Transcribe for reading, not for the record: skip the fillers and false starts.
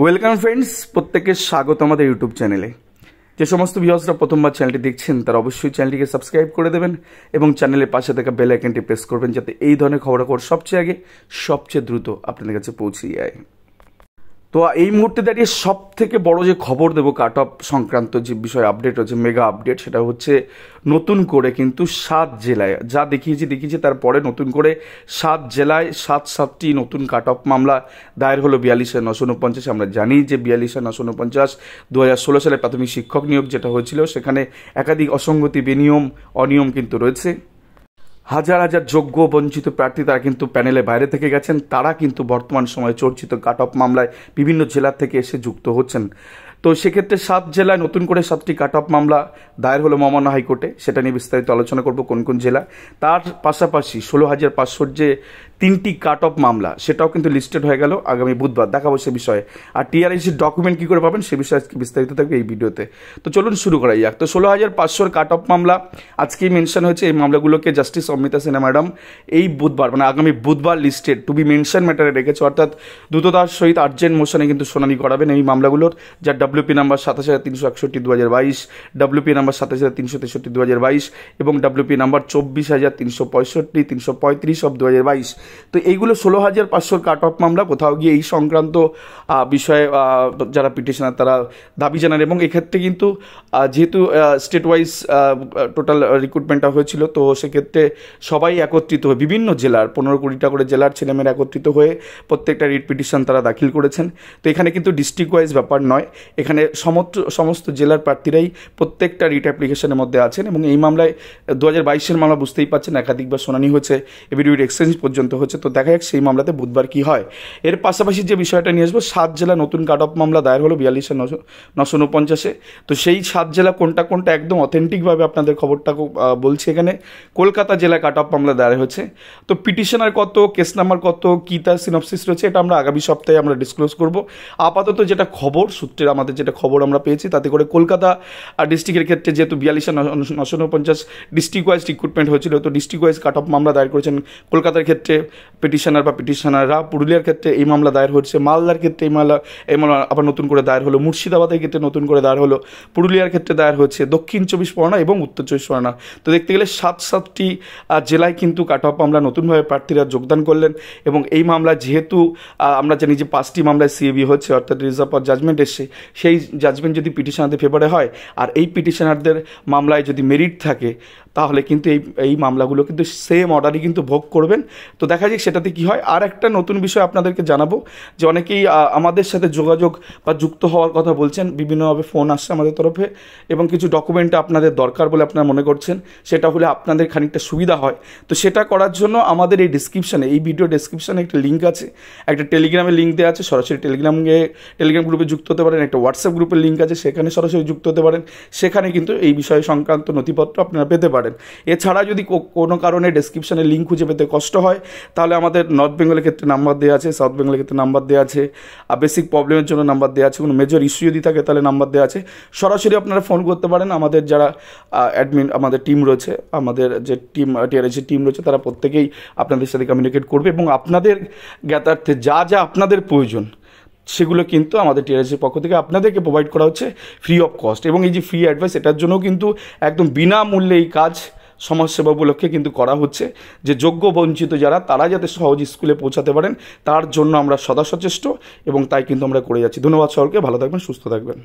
Welcome friends, প্রত্যেককে স্বাগত আমাদের ইউটিউব চ্যানেলে। যে সমস্ত ভিউয়ার্সরা প্রথমবার চ্যানেলটি দেখছেন তারা অবশ্যই চ্যানেলটিকে সাবস্ক্রাইব করে দেবেন এবং চ্যানেলের পাশে থাকা বেল আইকনটি প্রেস করবেন যাতে এই ধরনের খবরাখবর সবচেয়ে আগে সবচেয়ে দ্রুত আপনাদের কাছে পৌঁছে যায়। তো এই মুহূর্তে দাঁড়িয়ে সব থেকে বড় যে খবর দেবো কাট অফ সংক্রান্ত যে বিষয় আপডেট হচ্ছে, মেগা আপডেট, সেটা হচ্ছে নতুন করে কিন্তু 7 জেলায় যা দেখিয়েছি তারপরে নতুন করে 7 জেলায় 7টি নতুন কাট অফ মামলা দায়ের হলো 42,949। আমরা জানি যে 42,949 2016 সালে প্রাথমিক শিক্ষক নিয়োগ যেটা হয়েছিল সেখানে একাধিক অসঙ্গতি, বেনিয়ম, অনিয়ম কিন্তু রয়েছে। হাজার হাজার যোগ্য বঞ্চিত প্রার্থী তারা কিন্তু প্যানেলের বাইরে থেকে গেছেন, তারা কিন্তু বর্তমান সময়ে চর্চিত কাট অফ মামলায় বিভিন্ন জেলা থেকে এসে যুক্ত হচ্ছেন। তো সেক্ষেত্রে 7 জেলায় নতুন করে 7টি কাট অফ মামলা দায়ের হলো মহামান্য হাইকোর্টে, সেটা নিয়ে বিস্তারিত আলোচনা করব কোন কোন জেলা। তার পাশাপাশি 16,500 যে 3টি কাট অফ মামলা সেটাও কিন্তু লিস্টেড হয়ে গেল, আগামী বুধবার দেখাবো সে বিষয়ে। আর টিআরএসির ডকুমেন্ট কী করে পাবেন সে বিষয়ে আজকে বিস্তারিত থাকবে এই ভিডিওতে। তো চলুন শুরু করা যাক। তো 16,500 কাট অফ মামলা আজকেই মেনশন হয়েছে। এই মামলাগুলোকে জাস্টিস অমিতা সিনহা ম্যাডাম এই বুধবার মানে আগামী বুধবার লিস্টেড টু বি মেনশন ম্যাটারে রেখেছে, অর্থাৎ দ্রুততার সহিত আর্জেন্ট মোশনে কিন্তু শুনানি করাবেন এই মামলাগুলোর, যার WP নাম্বার 27,361 2022, WP নাম্বার 27,363 2022 এবং WP নাম্বার 24,365 335 অফ 2022। তো এইগুলো 16,500 কাট অফ মামলা। কোথাও গিয়ে এই সংক্রান্ত বিষয়ে যারা পিটিশনার তারা দাবি জানান এবং এক্ষেত্রে কিন্তু যেহেতু স্টেট ওয়াইজ টোটাল রিক্রুটমেন্টটা হয়েছিল, তো সেক্ষেত্রে সবাই একত্রিত হয়ে বিভিন্ন জেলার 15-20টা করে জেলার ছেলেমেয়েরা একত্রিত হয়ে প্রত্যেকটা রিট পিটিশন তারা দাখিল করেছেন। তো এখানে কিন্তু ডিস্ট্রিক্ট ওয়াইজ ব্যাপার নয়, এখানে সমস্ত জেলার প্রার্থীরাই প্রত্যেকটা রিট অ্যাপ্লিকেশনের মধ্যে আছেন এবং এই মামলায় 2022-এর মামলা বুঝতেই পাচ্ছেন একাধিকবার শুনানি হয়েছে, এভিডেভিট এক্সচেঞ্জ পর্যন্ত হচ্ছে। তো দেখা যাক সেই মামলাতে বুধবার কি হয়। এর পাশাপাশি যে বিষয়টা নিয়ে আসবো, 7 জেলা নতুন কাট অফ মামলা দায়ের হলো 42,949। তো সেই 7 জেলা কোনটা কোনটা একদম অথেন্টিকভাবে আপনাদের খবরটা বলছি। এখানে কলকাতা জেলায় কাট অফ মামলা দায়ের হয়েছে। তো পিটিশনার কত, কেস নাম্বার কত, কী তার সিনপসিস রয়েছে, এটা আমরা আগামী সপ্তাহে আমরা ডিসক্লোজ করব। আপাতত যেটা খবর সূত্রে আমাদের যেটা খবর আমরা পেয়েছি তাতে করে কলকাতা ডিস্ট্রিক্টের ক্ষেত্রে যেহেতু 42,949 ডিস্ট্রিক্ট ওয়াইজ রিক্রুটমেন্ট হয়েছিল, তো ডিস্ট্রিক্ট ওয়াইজ কাট অফ মামলা দায়ের করেছেন কলকাতার ক্ষেত্রে পিটিশনাররা, পুরুলিয়ার ক্ষেত্রে এই মামলা দায়ের হচ্ছে, মালদার ক্ষেত্রে এই মামলা আবার নতুন করে দায়ের হলো, মুর্শিদাবাদের ক্ষেত্রে নতুন করে দায়ের হলো, পুরুলিয়ার ক্ষেত্রে দায়ের হচ্ছে, দক্ষিণ 24 পরগনা এবং উত্তর 24 পরগনা। তো দেখতে গেলে 7টি জেলায় কিন্তু কাট অফ মামলা নতুনভাবে প্রার্থীরা যোগদান করলেন এবং এই মামলা যেহেতু আমরা জানি যে 5টি মামলায় CAB হচ্ছে, অর্থাৎ রিজার্ভ অফ জাজমেন্ট এসছে, সেই জাজমেন্ট যদি পিটিশনারদের ফেভারে হয় আর এই পিটিশনারদের মামলায় যদি মেরিট থাকে তাহলে কিন্তু এই মামলাগুলো কিন্তু সেম অর্ডারই কিন্তু ভোগ করবেন। তো দেখা যাক সেটাতে কী হয়। আর একটা নতুন বিষয় আপনাদেরকে জানাবো যে অনেকেই আমাদের সাথে যোগাযোগ বা যুক্ত হওয়ার কথা বলছেন, বিভিন্নভাবে ফোন আসছে আমাদের তরফে এবং কিছু ডকুমেন্ট আপনাদের দরকার বলে আপনারা মনে করছেন, সেটা হলে আপনাদের খানিকটা সুবিধা হয়। তো সেটা করার জন্য আমাদের এই ডিসক্রিপশানে, এই ভিডিও ডিসক্রিপশানে একটা লিঙ্ক আছে, একটা টেলিগ্রামের লিঙ্ক দেওয়া আছে, সরাসরি টেলিগ্রাম গ্রুপে যুক্ত হতে পারেন, একটা হোয়াটসঅ্যাপ গ্রুপের লিঙ্ক আছে, সেখানে সরাসরি যুক্ত হতে পারেন, সেখানে কিন্তু এই বিষয় সংক্রান্ত নথিপত্র আপনারা পেতে পারেন। এছাড়া যদি কোনো কারণে ডেসক্রিপশানে লিঙ্ক খুঁজে পেতে কষ্ট হয় তাহলে আমাদের নর্থ বেঙ্গলের ক্ষেত্রে নাম্বার দেওয়া আছে, সাউথ বেঙ্গলের ক্ষেত্রে নাম্বার দেওয়া আছে, বেসিক প্রবলেমের জন্য নাম্বার দেওয়া আছে, কোনো মেজর ইস্যু যদি থাকে তাহলে নাম্বার দেওয়া আছে, সরাসরি আপনারা ফোন করতে পারেন। আমাদের যারা অ্যাডমিন আমাদের টিম রয়েছে, আমাদের যে টিম টিআরএসির টিম রয়েছে তারা প্রত্যেকেই আপনাদের সাথে কমিউনিকেট করবে এবং আপনাদের জ্ঞাতার্থে যা যা আপনাদের প্রয়োজন সেগুলো কিন্তু আমাদের টিআরএসির পক্ষ থেকে আপনাদেরকে প্রোভাইড করা হচ্ছে ফ্রি অফ কস্ট। এবং এই যে ফ্রি অ্যাডভাইস এটার জন্য কিন্তু একদম বিনামূল্যে এই কাজ সমাজসেবা উপলক্ষে কিন্তু করা হচ্ছে, যে যোগ্য বঞ্চিত যারা তারা যাতে সহজ স্কুলে পৌঁছাতে পারেন তার জন্য আমরা সদা সচেষ্ট এবং তাই কিন্তু আমরা করে যাচ্ছি। ধন্যবাদ সকলকে, ভালো থাকবেন, সুস্থ থাকবেন।